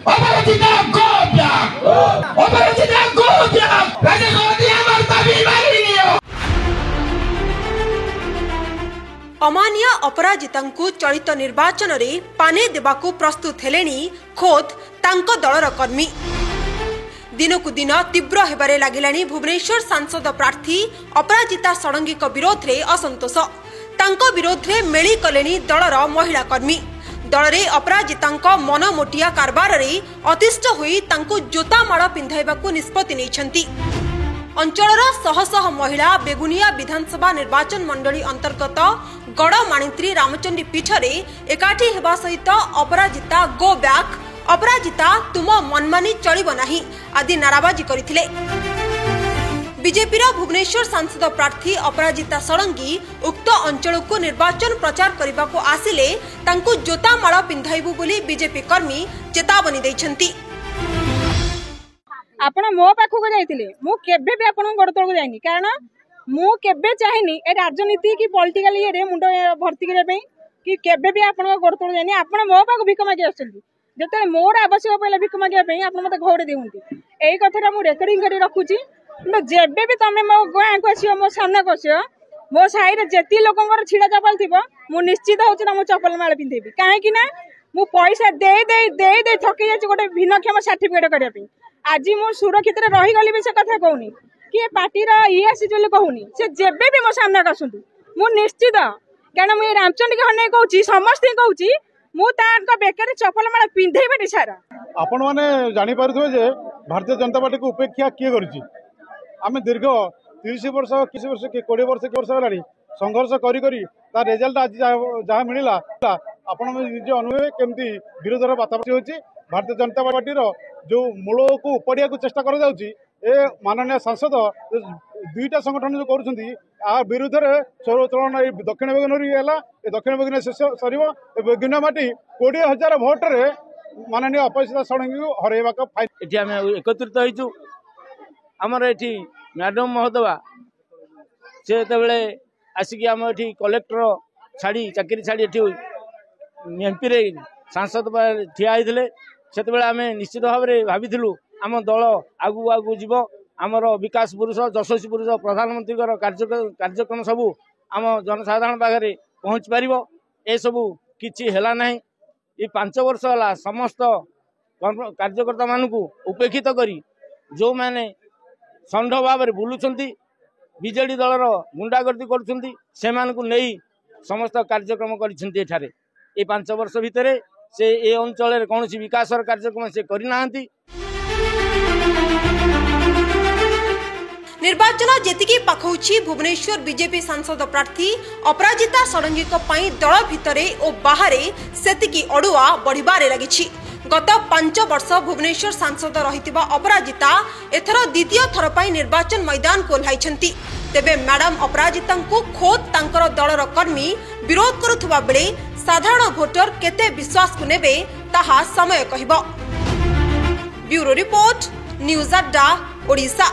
अपराजिता go back अपराजिता go back राजा गवती हमर दाबी मारी लियो। अमानिया अपराजितांकु चलित निर्वाचन रे पाने देबाकू प्रस्तुत हेलेनी खोद तांको दलर कर्मी। दिनकु दिन तीव्र हेबारे लागिलानी भुवनेश्वर सांसद प्रार्थी अपराजिता षडंगी विरोध रे असंतोष। तांको विरोध रे मेली कलेनी दलर महिला कर्मी। दल रे अपराजितांको मनमोटिया कारबार रे अतिष्ठ होई तांको जोतामाड़ पिंधाइबाकू निष्पत्ति नेइछंती। अंचलर शह शह महिला बेगुनिया विधानसभा निर्वाचन मंडली अंतर्गत गड़माणित्री रामचंडी पीठ रे एकाठी हेबा सहित अपराजिता गो बैक अपराजिता तुम मनमानी चलिब नाही आदि नाराबाजी करथिले। बीजेपी भुवनेश्वर सांसद प्रार्थी अपराजिता षडंगी उक्त अंचल को निर्वाचन प्रचार करने को आसिले तांकु जोतामाड़ पिंधाइबु बोली बीजेपी कर्मी चेतावनी दैछंती। आपण मो पाखु को जाइतिले मु केबे भी आपण गोड़ तळको जाइनी कारण मु केबे चाहिनी ए राजनीति की पॉलिटिकल ये रे मुंडो भर्ती करे पई कि केबे भी आपण गोड़ तळको जाइनी। आपण मो पाखु भिक मागी आछंती जते मोर आवश्यक पहिले भिक मागिया पई आपण मते घोड़े देउंती एई कथाटा मु रेकॉर्डिंग करी रखुची। जेबे भी तमे मो गाँ को आसियो मो सामना को आसियो मो साई रे जेती लोकंकर छिड़ा चपल थिबो मु निश्चित होउची ना मो चपल माळ पिंधेबी काहे कि ना मु पैसा दे दे दे दे थकी जाची गोटे भिन्नक्षम सर्टिफिकेट करिया पई। आज मु सुरक्षित रे रही गली भी से कथा कहूनी कि पार्टी रा ई आसी जले कहूनी से जेबे भी मो सामना कसुंतु मु निश्चित कारण मु रामचंडी के हने कहूची समस्त कहूची मु तांका बेकर चपल माळ पिंधेबे निसारा। आपण माने जानि पारुथबे जे भारतीय जनता पार्टी को उपेक्षा किए करछि। आमे दीर्घ 30 वर्ष 20 वर्ष 20 वर्ष होलानी संघर्ष करी करी ता रिजल्ट आज जहाँ मिला आपण निज अनुभव केमती विरोधर वातावरण होची। भारतीय जनता पार्टी रो जो मूल को उपड़िया को चेष्टा कर जाउची ए माननीय सांसद दुईटा संगठन जो करूछंती आ विरुद्ध रे चोरचलन दक्षिण बेगनरी हैला ए दक्षिण बेगन शेष सरीबो ए बेगन माटी 20,000 भोट रे माननीय अपराजिता षडंगी को हरेबा का फाइल एठी हम एकत्रित होइछु। हमर एठी मैडम महोदया से तेबेले आसिक आम एठी कलेक्टर छाड़ी चाकरी छाड़ी एठी एमपी रे सांसद ठिया होइथिले सेतेबेले आमे निश्चित भाव में भाविथिलु आम दल आगु आगु जीव आमर विकास पुरुष यशस्वी पुरुष प्रधानमंत्री कार्यक्रम सबू आम जनसाधारण पाखे पहुँच पार ए सबू किछि हेला नहीं। ये 5 वर्ष है समस्त कार्यकर्ता मानू उपेक्षित करी जो मैंने षंढ भाव में बुलुंट बीजेडी दलर गुंडागर्दी कर समस्त कार्यक्रम कर 5 वर्ष भितर से ए अंचल कौन विकास कार्यक्रम से करना। निर्वाचन जेतिकी पाखौछि भुवनेश्वर बीजेपी सांसद प्रार्थी अपराजिता षडंगी दल भितरे और बाहरे सेतिकी अड़ुआ बढ़िबारे लागिछि। गत 5 वर्ष भुवनेश्वर सांसद रहितिबा अपराजिता एथर द्वितीय थर पई निर्वाचन मैदान को ओह्लाइछंती। तेबे मैडम अपराजिता को खोद तांकर दलर कर्मी विरोध करुथबा बेले साधारण भोटर केते विश्वास को नेबे ताहा समय कहिबो। ब्यूरो रिपोर्ट न्यूज अड्डा ओडिशा।